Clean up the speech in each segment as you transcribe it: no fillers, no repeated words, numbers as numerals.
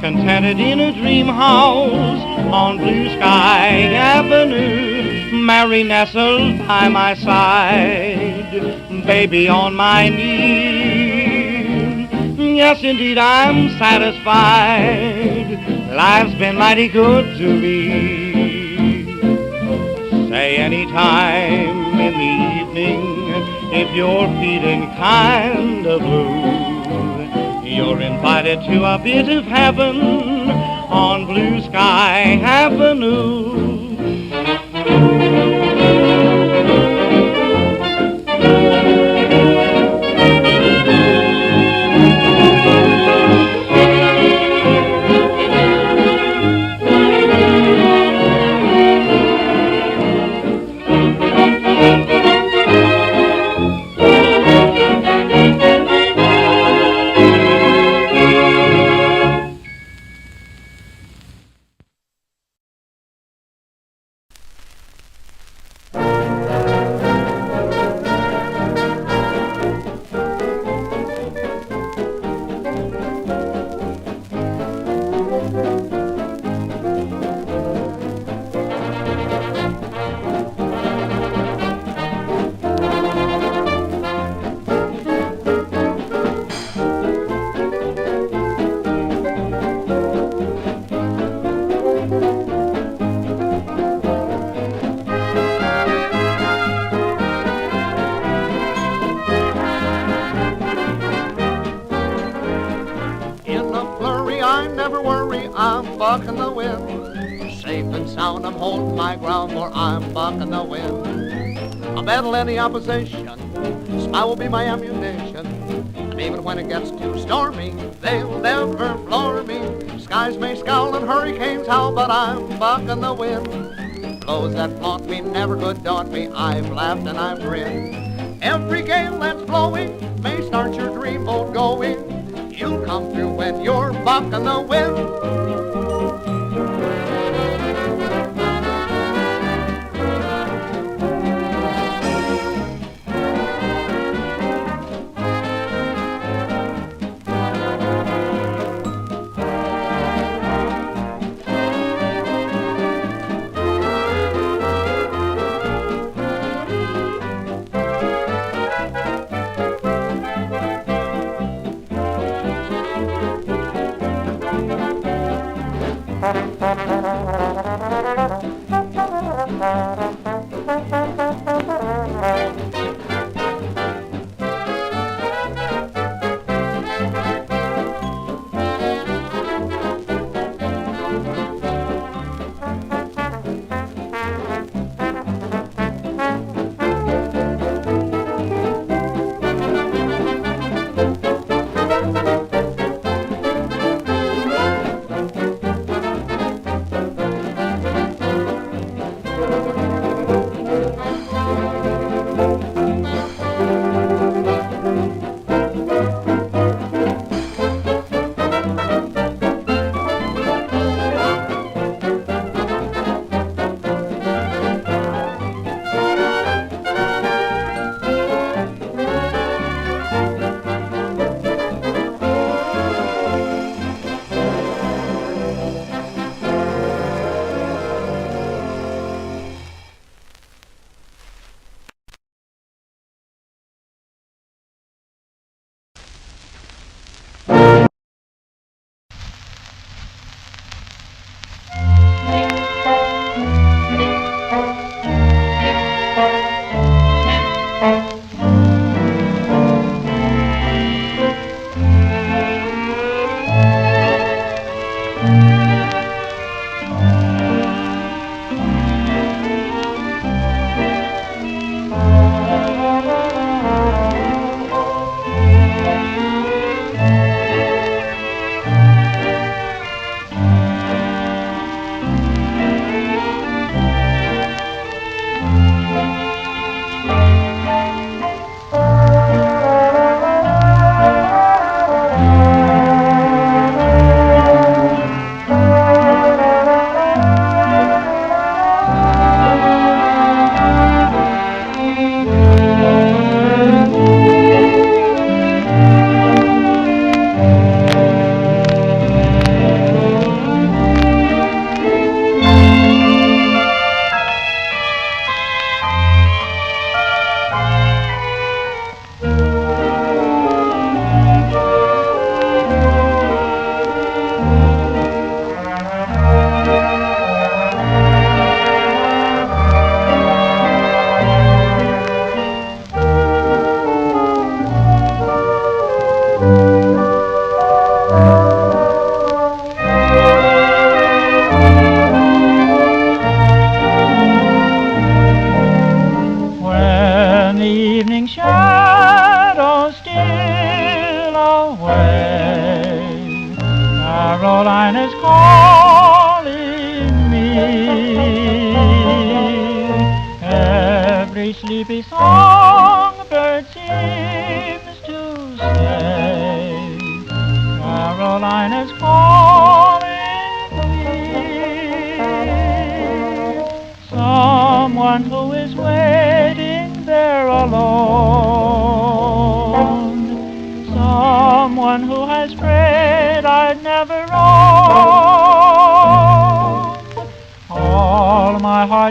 Contented in a dream house on Blue Sky Avenue, Mary nestled by my side, baby on my knee. Yes, indeed, I'm satisfied. Life's been mighty good to me. Say anytime in the evening if you're feeling kind of blue, you're invited to a bit of heaven on Blue Sky Avenue. sound, I'm holding my ground, for I'm bucking the wind. I'll battle any opposition, smile will be my ammunition. And even when it gets too stormy, they'll never floor me. Skies may scowl and hurricanes howl, but I'm bucking the wind. Blows that flaunt me never could daunt me, I've laughed and I've grinned. Every gale that's blowing may start your dreamboat going. You'll come through when you're bucking the wind.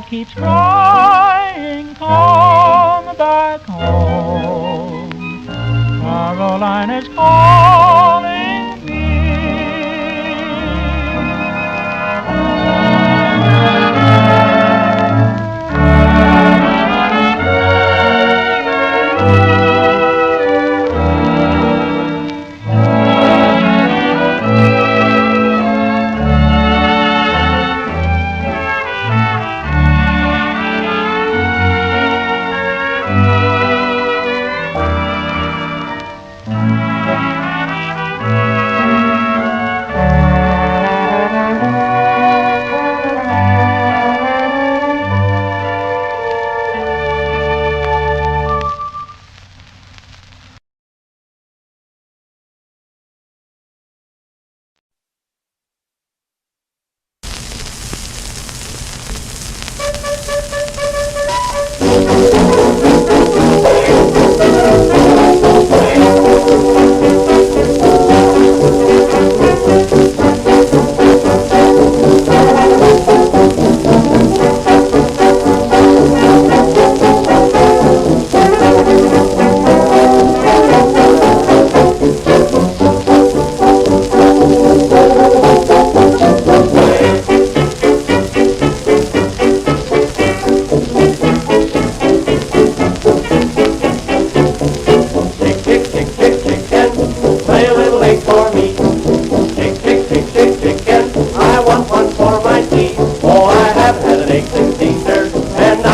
Keeps crying, come back home. Caroline is calling me.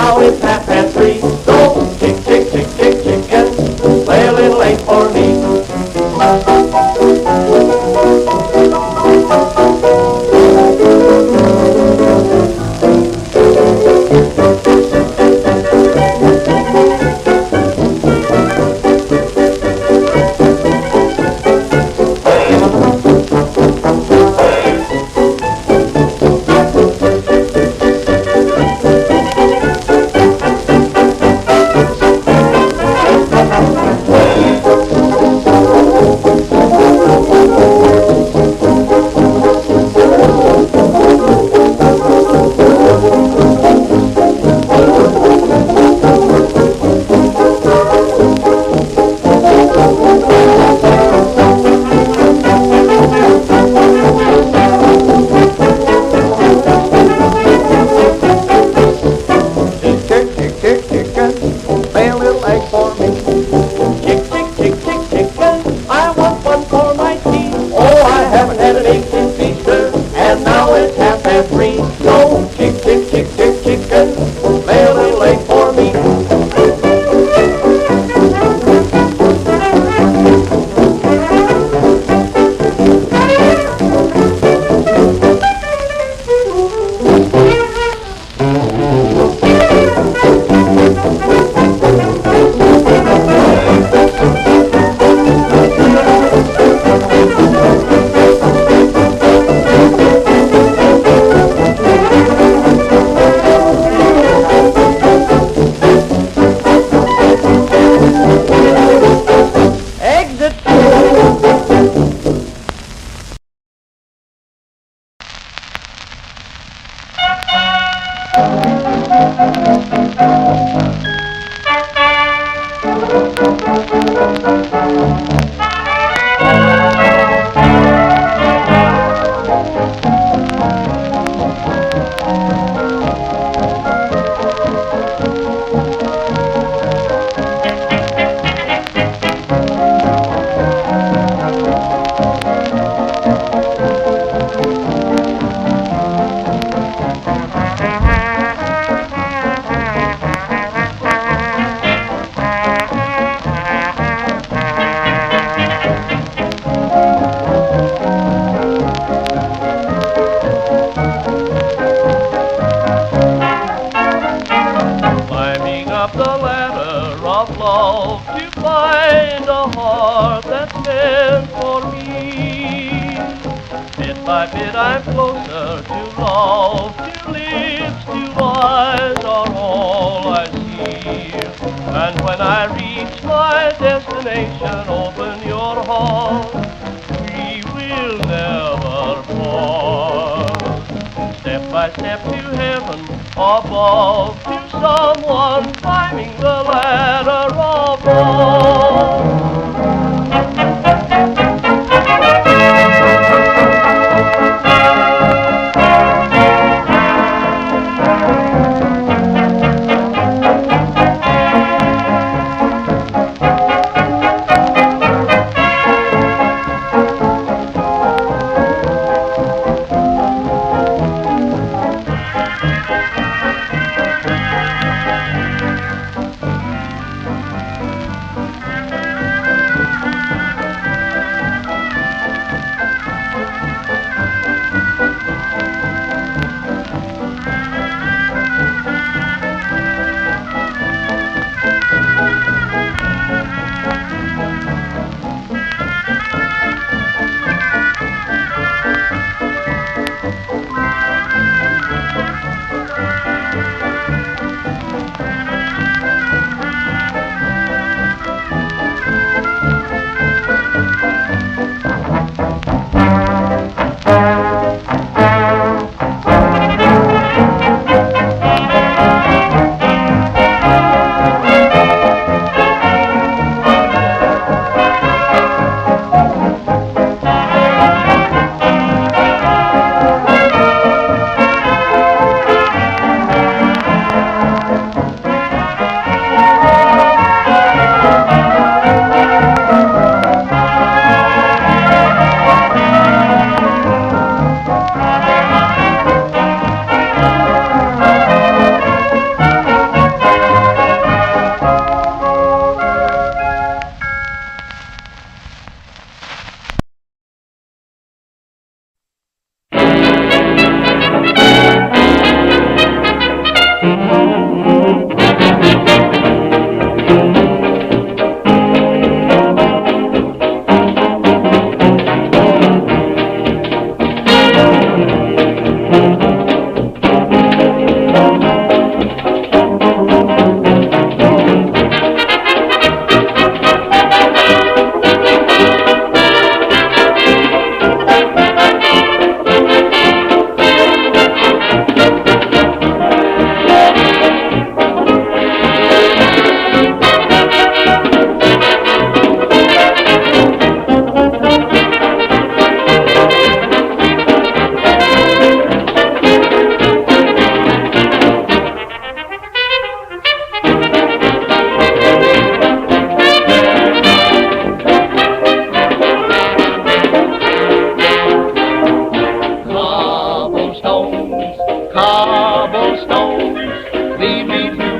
now it's 3:30. So chick, chick, chick, chick, chicken, play a little late for me.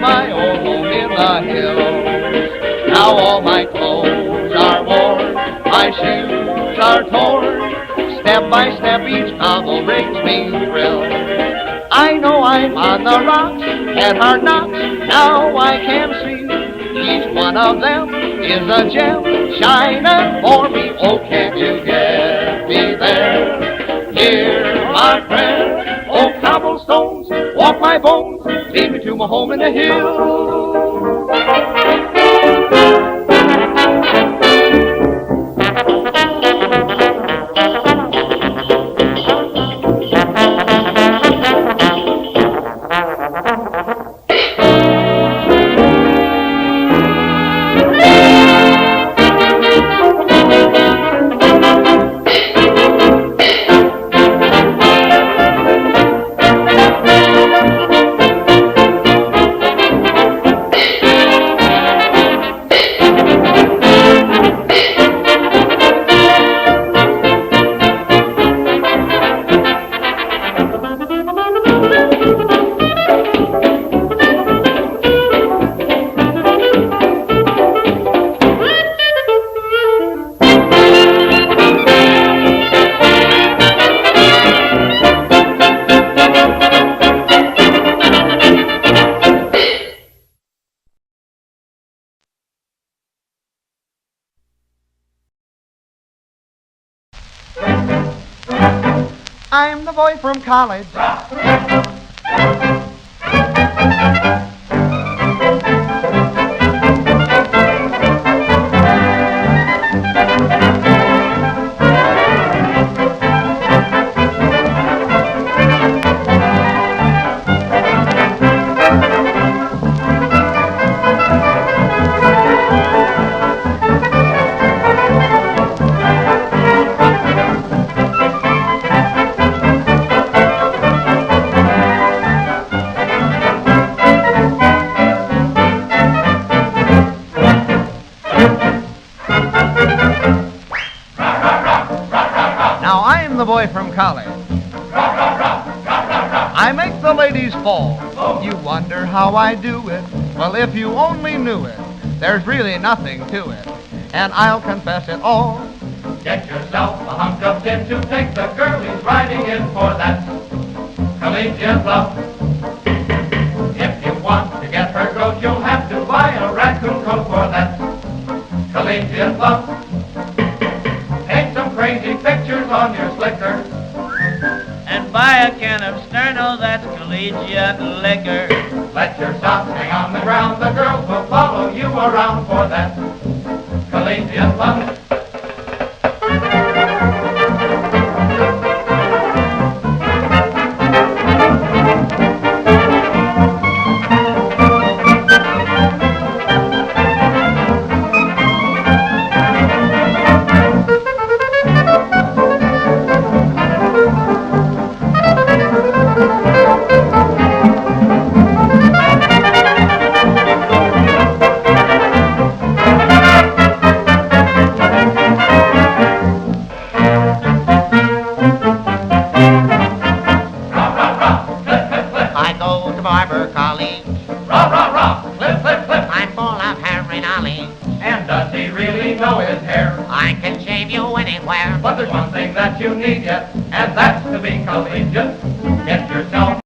my old home in the hills. Now all my clothes are worn, my shoes are torn. Step by step each cobble brings me thrill. I know I'm on the rocks at hard knocks, now I can see. Each one of them is a gem shining for me. Oh, can you get me there? Here, my friend. Oh, cobblestones, walk my bones, lead me to my home in the hills. I'm the boy from college. The boy from college. I make the ladies fall. You wonder how I do it. Well, if you only knew it, there's really nothing to it, and I'll confess it all. Get yourself a hunk of tin to take the girl he's riding in for that collegiate love. If you want to get her goat, you'll have to buy a raccoon coat for that collegiate love. Crazy pictures on your slicker and buy a can of Sterno, that's collegiate liquor. Let your socks hang on the ground, the girls will follow you around for that collegiate love. But there's one thing that you need yet, and that's to be collegiate. Get yourself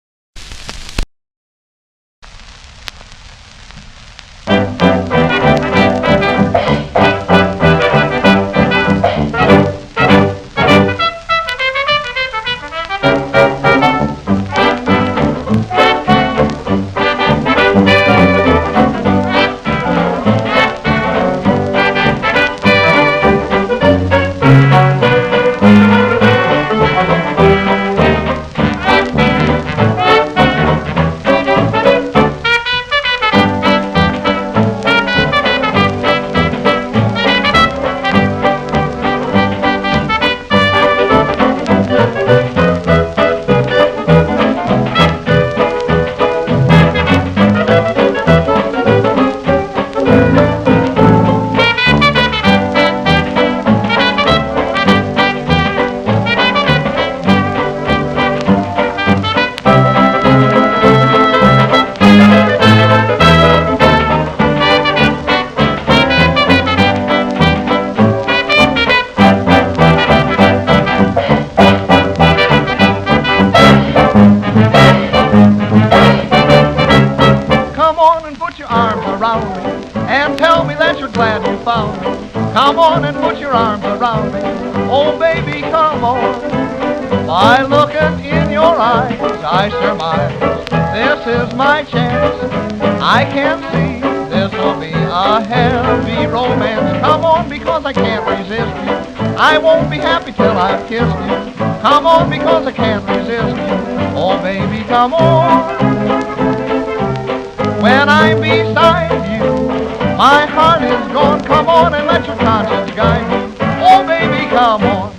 and put your arms around me and tell me that you're glad you found me. Come on and put your arms around me. Oh, baby, come on. By looking in your eyes, I surmise this is my chance. I can see this will be a heavy romance. Come on, because I can't resist you. I won't be happy till I've kissed you. Come on, because I can't resist you. Oh, baby, come on. When I'm beside you, my heart is gone. Come on and let your conscience guide you. Oh, baby, come on.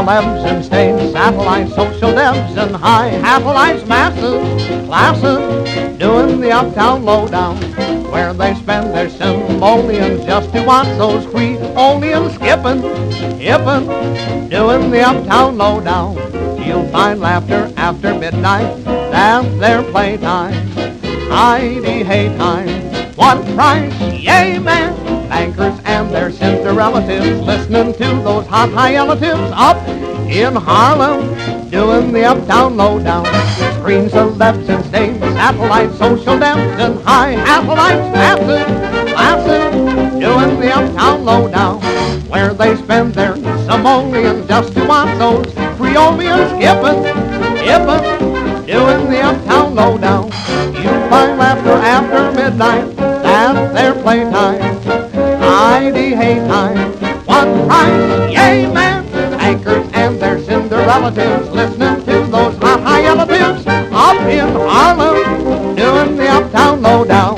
celebs and stains, satellites, social devs, and high half-lives, masses, classes, doing the uptown lowdown, where they spend their simoleons just to watch those Creolians skipping, hipping, doing the uptown lowdown. You'll find laughter after midnight, that's their playtime. Heidi, hey time, what price, yay man, bankers and their sister relatives, listening to those hot high relatives up in Harlem, doing the uptown lowdown. Screen celebs and stains, satellites, social devs, and high half-lives, masses, doing the uptown lowdown, where they spend their simoleons just to watch those Creolians skipping, hipping, doing the uptown lowdown. You'll find laughter after midnight, that's their playtime. Heidi, hey time, what price, yay man, anchors and their cinder relatives, listening to those hot high relatives up in Harlem, doing the uptown lowdown.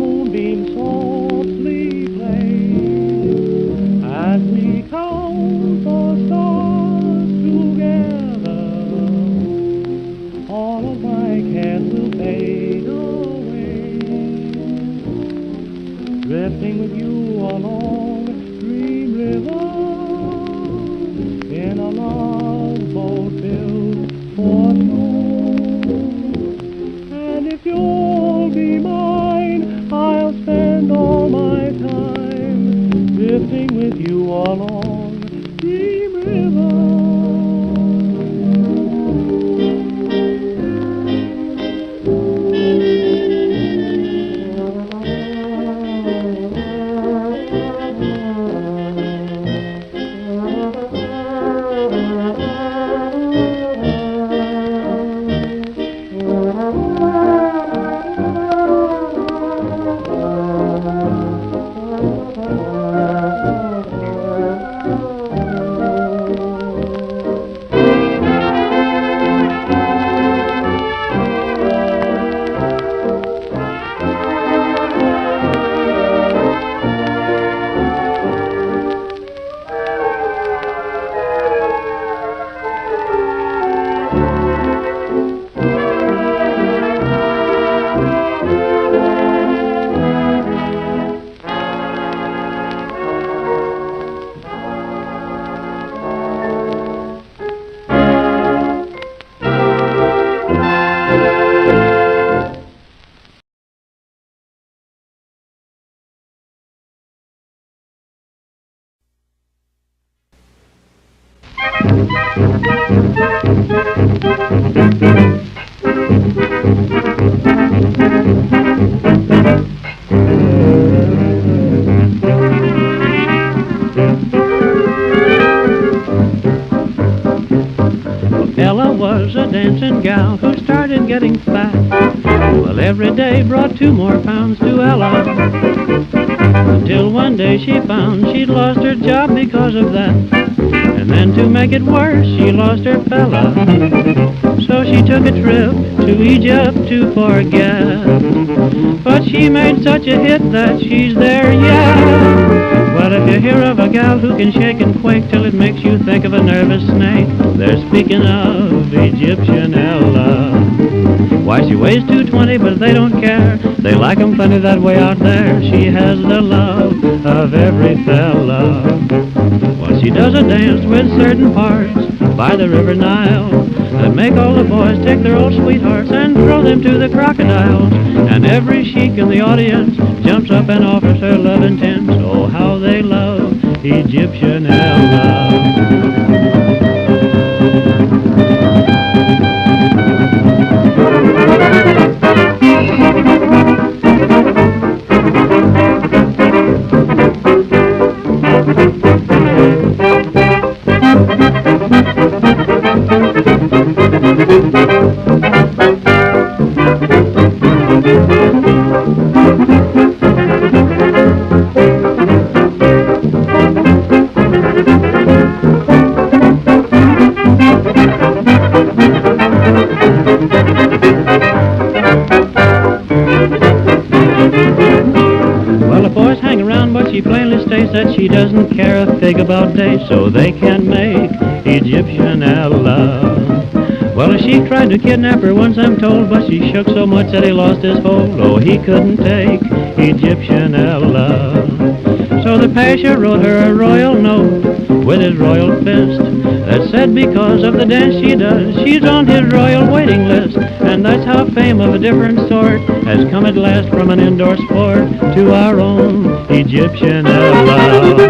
moonbeams softly play as we count the stars together. All of my cares will fade away, drifting with you along Dream River in a love boat built for two. And if you'll be mine, I'll spend all my time drifting with you along Dream River. Ella was a dancing gal who started getting fat. Well, every day brought 2 more pounds to Ella, until one day she found she'd lost her job because of that. And then to make it worse, she lost her fella. So she took a trip to Egypt to forget. But she made such a hit that she's there yet. Well, if you hear of a gal who can shake and quake till it makes you think of a nervous snake, they're speaking of Egyptian Ella. Why, she weighs 220, but they don't care. They like 'em plenty that way out there. She has the love of every fella. Well, she does a dance with certain parts by the river Nile that make all the boys take their old sweethearts and throw them to the crocodiles. And every sheik in the audience jumps up and offers her love intense. Oh, how they love Egyptian Ella. She plainly states that she doesn't care a fig about dates, so they can't make Egyptian Ella. Well, she tried to kidnap her once, I'm told, but she shook so much that he lost his hold. Oh, he couldn't take Egyptian Ella. So the Pasha wrote her a royal note with his royal fist that said because of the dance she does, she's on his royal waiting list. And that's how fame of a different sort has come at last from an indoor sport to our own Egyptian Ella.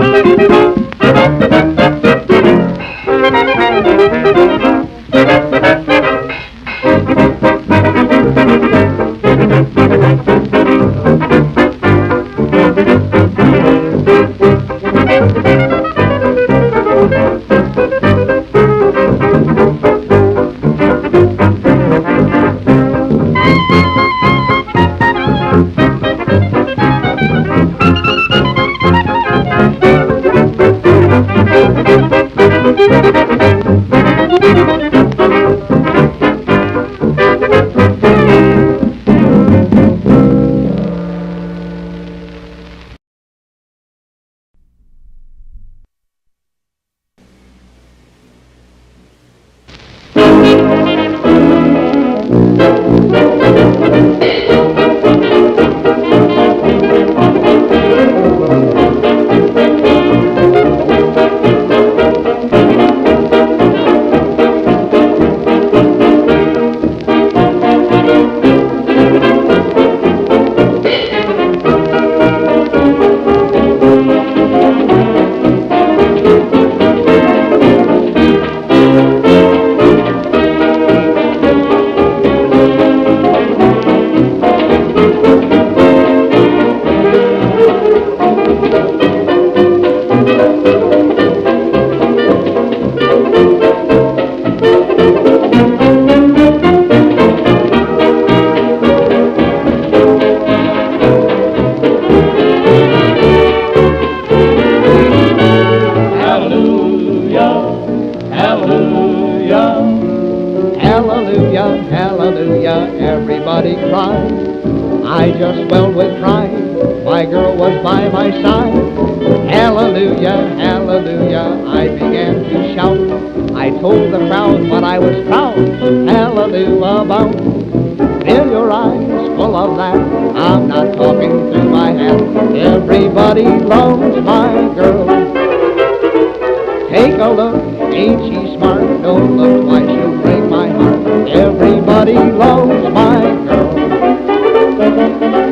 everybody cried. I just swelled with pride. My girl was by my side. Hallelujah, hallelujah, I began to shout. I told the crowd what I was proud, hallelujah, about. Fill your eyes full of that, I'm not talking through my hat. Everybody loves my girl. Take a look, ain't she smart? Don't look twice, she'll break my heart. Everybody loves my girl.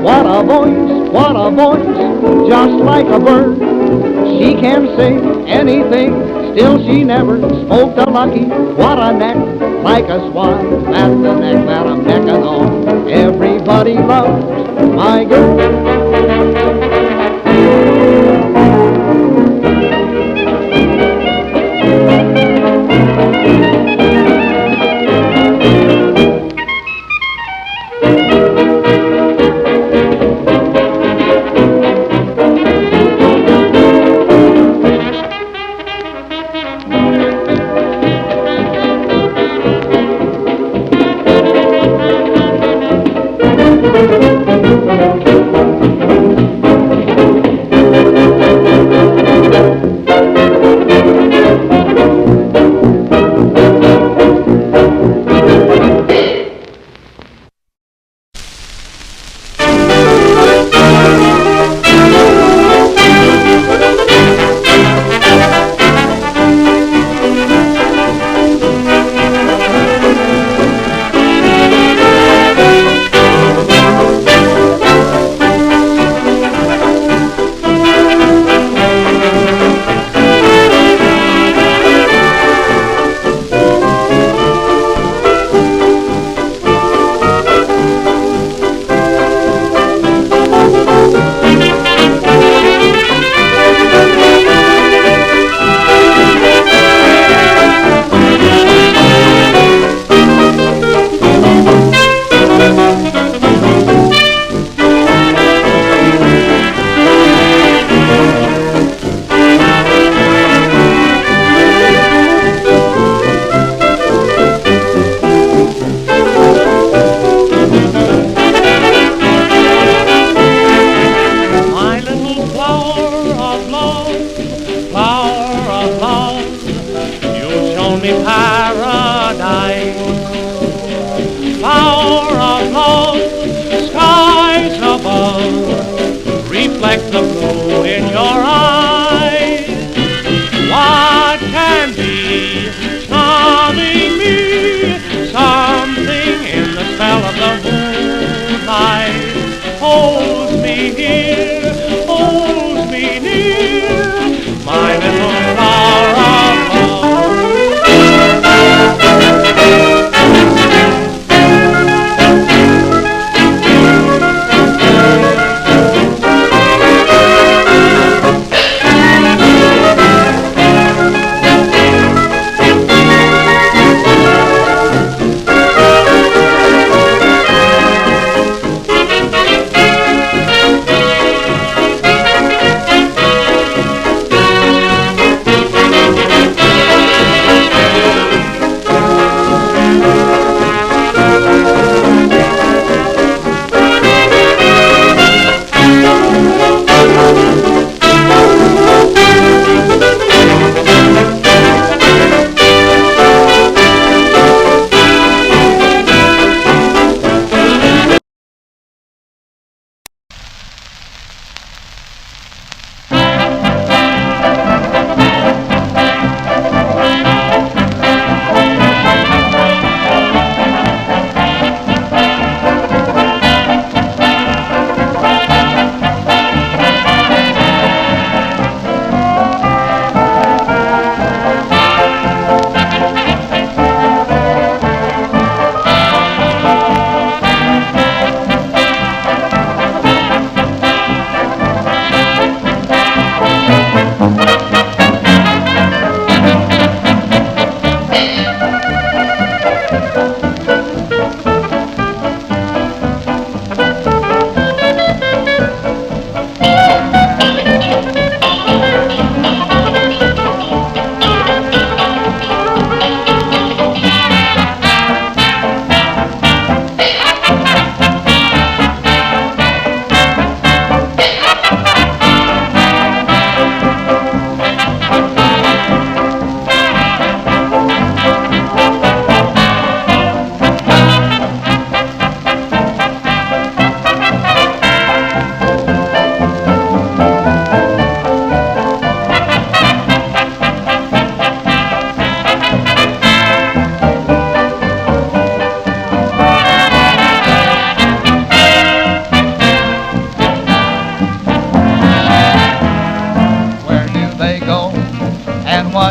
What a voice, just like a bird. She can sing anything, still she never spoke to Lucky. What a neck, like a swan, that's the neck that I'm necking on. Everybody loves my girl.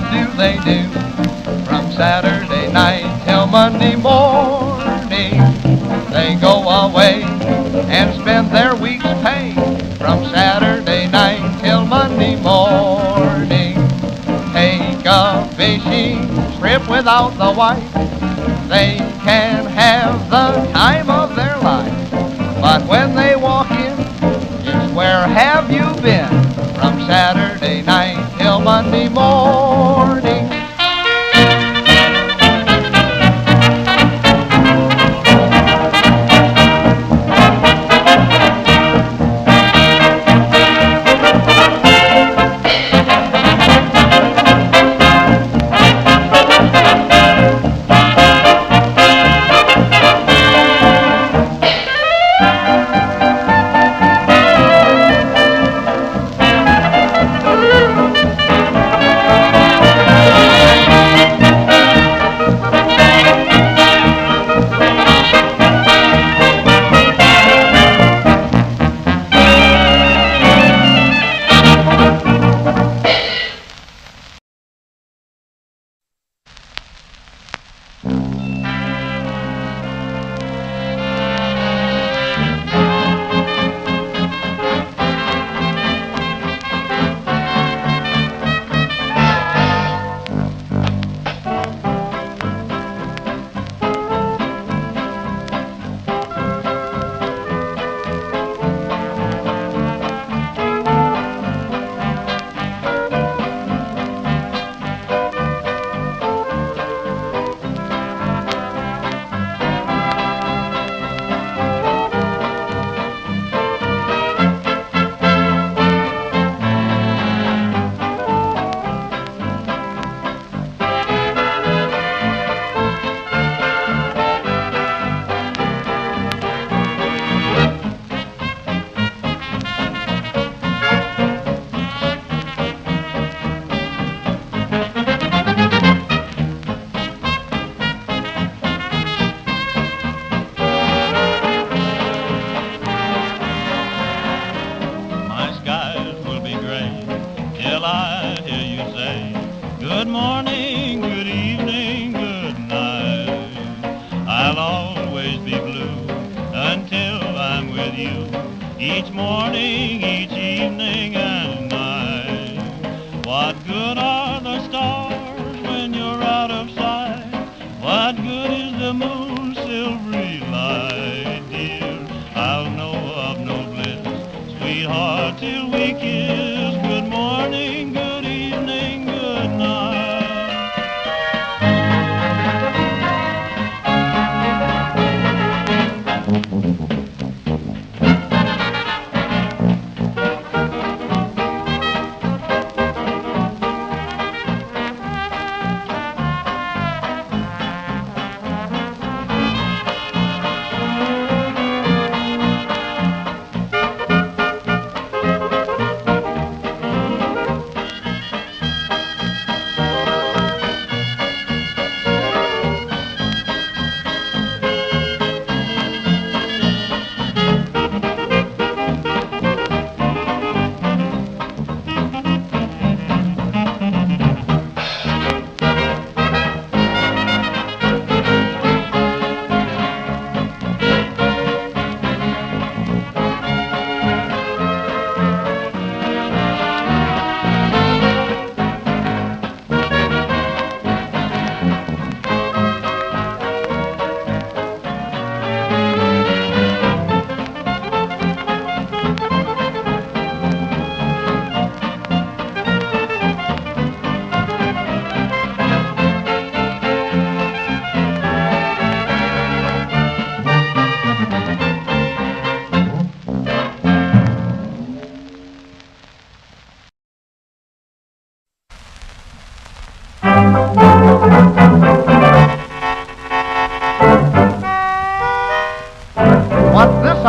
what do they do? From Saturday night till Monday morning, they go away and spend their week's pay. From Saturday night till Monday morning, take a fishing trip without the wife. They can have the time of their life, but when they walk in, it's where have you been? From Saturday night till Monday morning.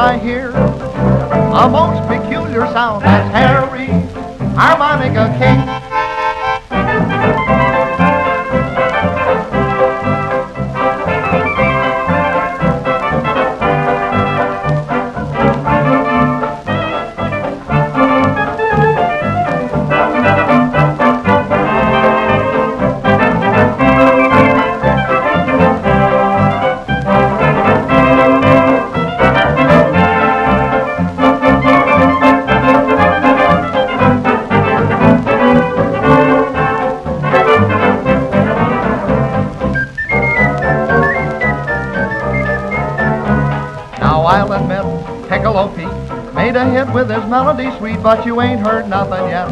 I hear a most peculiar sound. That's Harry, harmonica king. made a hit with his melody sweet, but you ain't heard nothing yet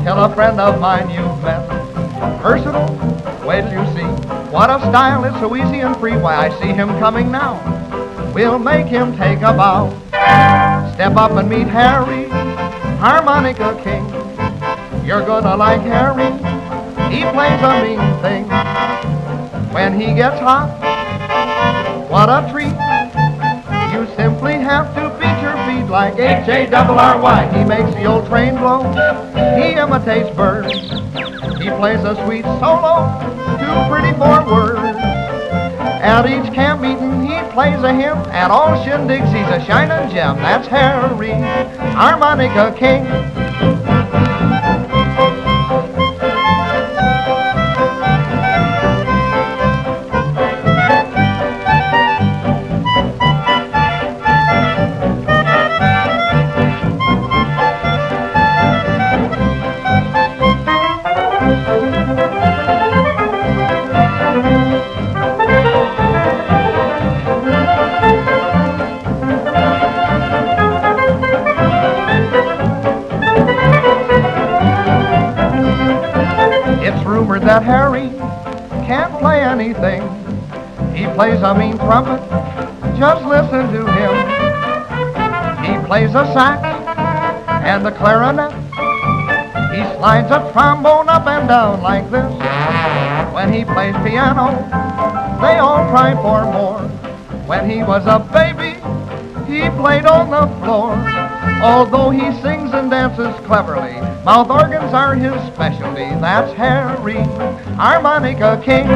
till a friend of mine you've met. Versatile, wait till you see what a style is so easy and free. Why, I see him coming now. We'll make him take a bow. Step up and meet Harry, harmonica king. You're gonna like Harry, he plays a mean thing. When he gets hot, what a treat. You simply have to beat your feet like H-A-R-R-Y. He makes the old train blow, he imitates birds. He plays a sweet solo, too pretty for words. At each camp meeting he plays a hymn. At all shindigs he's a shining gem. That's Harry, harmonica king. Rumored that Harry can't play anything. He plays a mean trumpet, just listen to him. He plays a sax and the clarinet. He slides a trombone up and down like this. When he plays piano, they all cry for more. When he was a baby, he played on the floor. Although he sings and dances cleverly, mouth organs are his specialty. That's Harry, harmonica king.